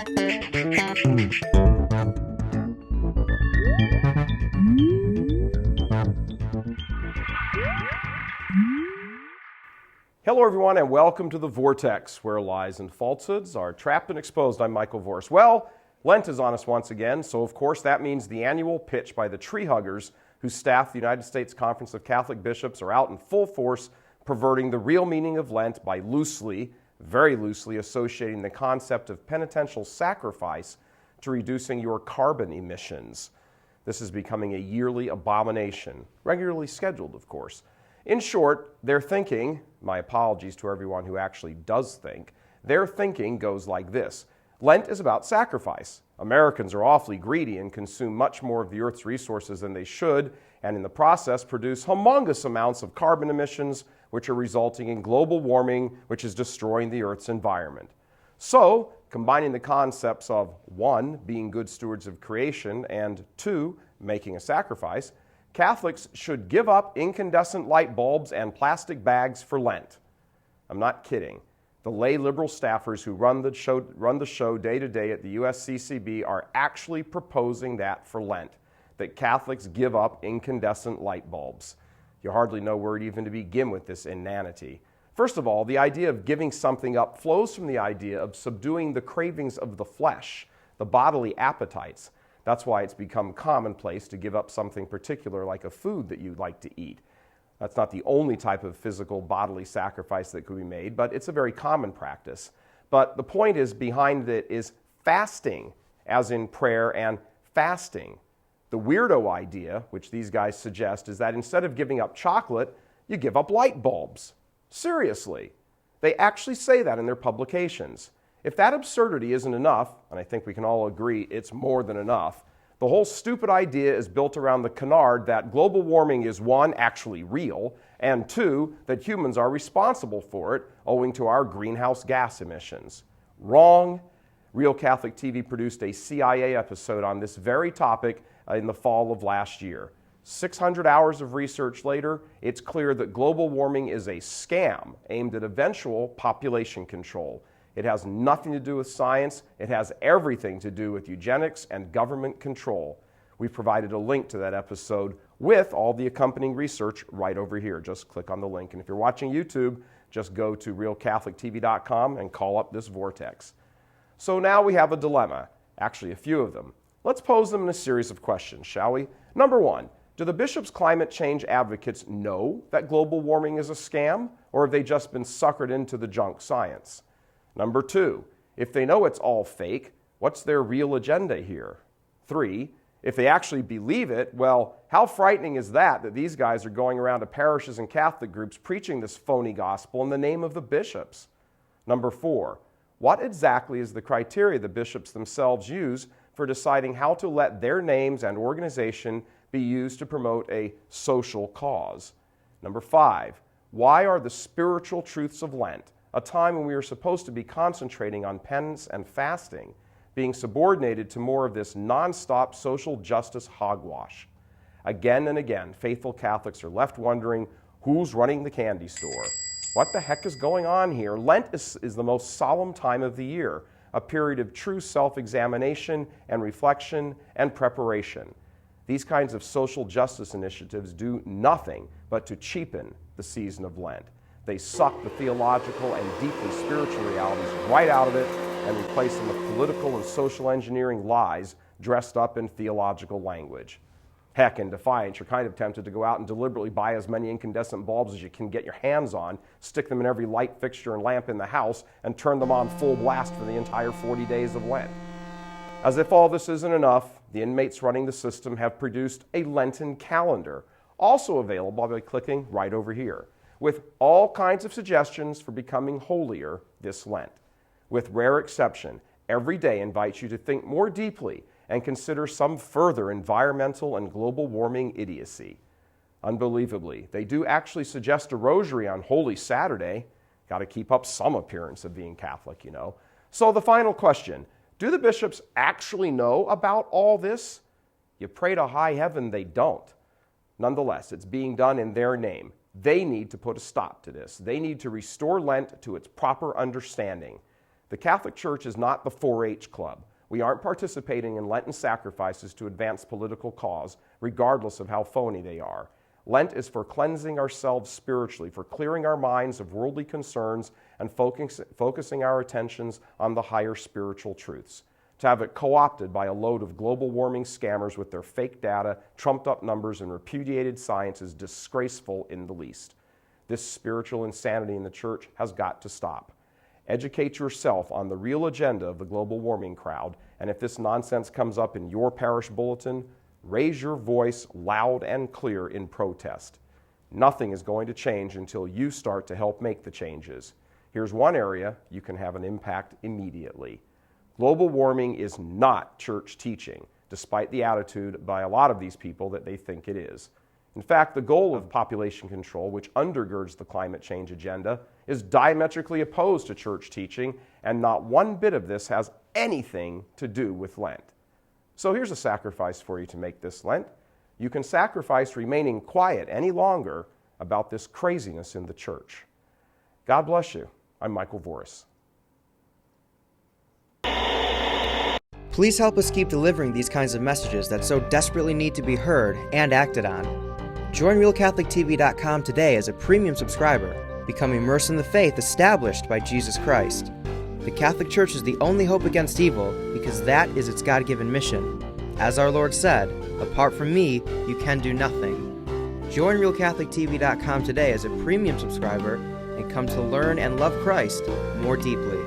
Hello everyone and welcome to The Vortex, where lies and falsehoods are trapped and exposed. I'm Michael Vorse. Well, Lent is on us once again, so of course that means the annual pitch by the tree huggers who staff the United States Conference of Catholic Bishops are out in full force perverting the real meaning of Lent by loosely, very loosely associating the concept of penitential sacrifice to reducing your carbon emissions. This is becoming a yearly abomination, regularly scheduled of course. In short, their thinking, my apologies to everyone who actually does think, their thinking goes like this. Lent is about sacrifice. Americans are awfully greedy and consume much more of the Earth's resources than they should, and in the process produce humongous amounts of carbon emissions, which are resulting in global warming, which is destroying the Earth's environment. So, combining the concepts of 1, being good stewards of creation, and 2, making a sacrifice, Catholics should give up incandescent light bulbs and plastic bags for Lent. I'm not kidding. The lay liberal staffers who run the show day to day at the USCCB are actually proposing that for Lent, that Catholics give up incandescent light bulbs. You hardly know where even to begin with this inanity. First of all, the idea of giving something up flows from the idea of subduing the cravings of the flesh, the bodily appetites. That's why it's become commonplace to give up something particular like a food that you like to eat. That's not the only type of physical bodily sacrifice that could be made, but it's a very common practice. But the point is behind it is fasting, as in prayer and fasting. The weirdo idea, which these guys suggest, is that instead of giving up chocolate, you give up light bulbs. Seriously. They actually say that in their publications. If that absurdity isn't enough, and I think we can all agree it's more than enough, the whole stupid idea is built around the canard that global warming is 1, actually real, and 2, that humans are responsible for it owing to our greenhouse gas emissions. Wrong. Real Catholic TV produced a CIA episode on this very topic in the fall of last year. 600 hours of research later, it's clear that global warming is a scam aimed at eventual population control. It has nothing to do with science. It has everything to do with eugenics and government control. We've provided a link to that episode with all the accompanying research right over here. Just click on the link. And if you're watching YouTube, just go to realcatholictv.com and call up this vortex. So now we have a dilemma, actually a few of them. Let's pose them in a series of questions, shall we? Number 1, do the bishops' climate change advocates know that global warming is a scam, or have they just been suckered into the junk science? Number 2, if they know it's all fake, what's their real agenda here? 3, if they actually believe it, well, how frightening is that these guys are going around to parishes and Catholic groups preaching this phony gospel in the name of the bishops? Number 4, what exactly is the criteria the bishops themselves use for deciding how to let their names and organization be used to promote a social cause? Number 5, why are the spiritual truths of Lent, a time when we are supposed to be concentrating on penance and fasting, being subordinated to more of this nonstop social justice hogwash? Again and again, faithful Catholics are left wondering who's running the candy store. What the heck is going on here? Lent is the most solemn time of the year, a period of true self-examination and reflection and preparation. These kinds of social justice initiatives do nothing but to cheapen the season of Lent. They suck the theological and deeply spiritual realities right out of it and replace them with political and social engineering lies dressed up in theological language. Heck, in defiance, you're kind of tempted to go out and deliberately buy as many incandescent bulbs as you can get your hands on, stick them in every light fixture and lamp in the house, and turn them on full blast for the entire 40 days of Lent. As if all this isn't enough, the inmates running the system have produced a Lenten calendar, also available by clicking right over here, with all kinds of suggestions for becoming holier this Lent. With rare exception, every day invites you to think more deeply and consider some further environmental and global warming idiocy. Unbelievably, they do actually suggest a rosary on Holy Saturday. Got to keep up some appearance of being Catholic, you know. So the final question, do the bishops actually know about all this? You pray to high heaven they don't. Nonetheless, it's being done in their name. They need to put a stop to this. They need to restore Lent to its proper understanding. The Catholic Church is not the 4-H club. We aren't participating in Lenten sacrifices to advance political cause, regardless of how phony they are. Lent is for cleansing ourselves spiritually, for clearing our minds of worldly concerns and focusing our attentions on the higher spiritual truths. To have it co-opted by a load of global warming scammers with their fake data, trumped-up numbers, and repudiated science is disgraceful in the least. This spiritual insanity in the church has got to stop. Educate yourself on the real agenda of the global warming crowd, and if this nonsense comes up in your parish bulletin, raise your voice loud and clear in protest. Nothing is going to change until you start to help make the changes. Here's one area you can have an impact immediately. Global warming is not church teaching, despite the attitude by a lot of these people that they think it is. In fact, the goal of population control, which undergirds the climate change agenda, is diametrically opposed to church teaching, and not one bit of this has anything to do with Lent. So here's a sacrifice for you to make this Lent. You can sacrifice remaining quiet any longer about this craziness in the church. God bless you. I'm Michael Voris. Please help us keep delivering these kinds of messages that so desperately need to be heard and acted on. Join RealCatholicTV.com today as a premium subscriber. Become immersed in the faith established by Jesus Christ. The Catholic Church is the only hope against evil because that is its God-given mission. As our Lord said, apart from me, you can do nothing. Join RealCatholicTV.com today as a premium subscriber and come to learn and love Christ more deeply.